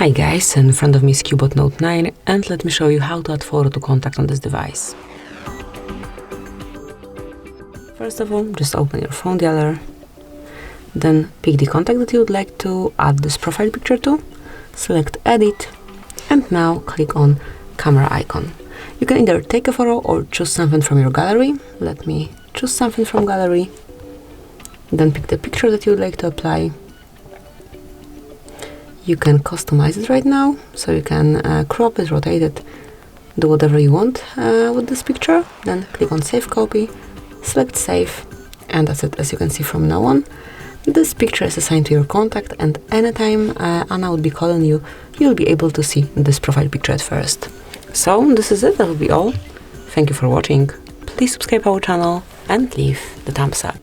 Hi guys, in front of me is CUBOT Note 9 and let me show you how to add photo to contact on this device. First of all, just open your phone dialer, then pick the contact that you would like to add this profile picture to, select edit, and now click on camera icon. You can either take a photo or choose something from your gallery. Let me choose something from gallery, then pick the picture that you would like to apply. You can customize it right now, so you can crop it, rotate it, do whatever you want with this picture. Then click on Save Copy, select Save, and that's it. As you can see from now on, this picture is assigned to your contact, and anytime Anna would be calling you, you'll be able to see this profile picture at first. So this is it, that will be all. Thank you for watching. Please subscribe our channel and leave the thumbs up.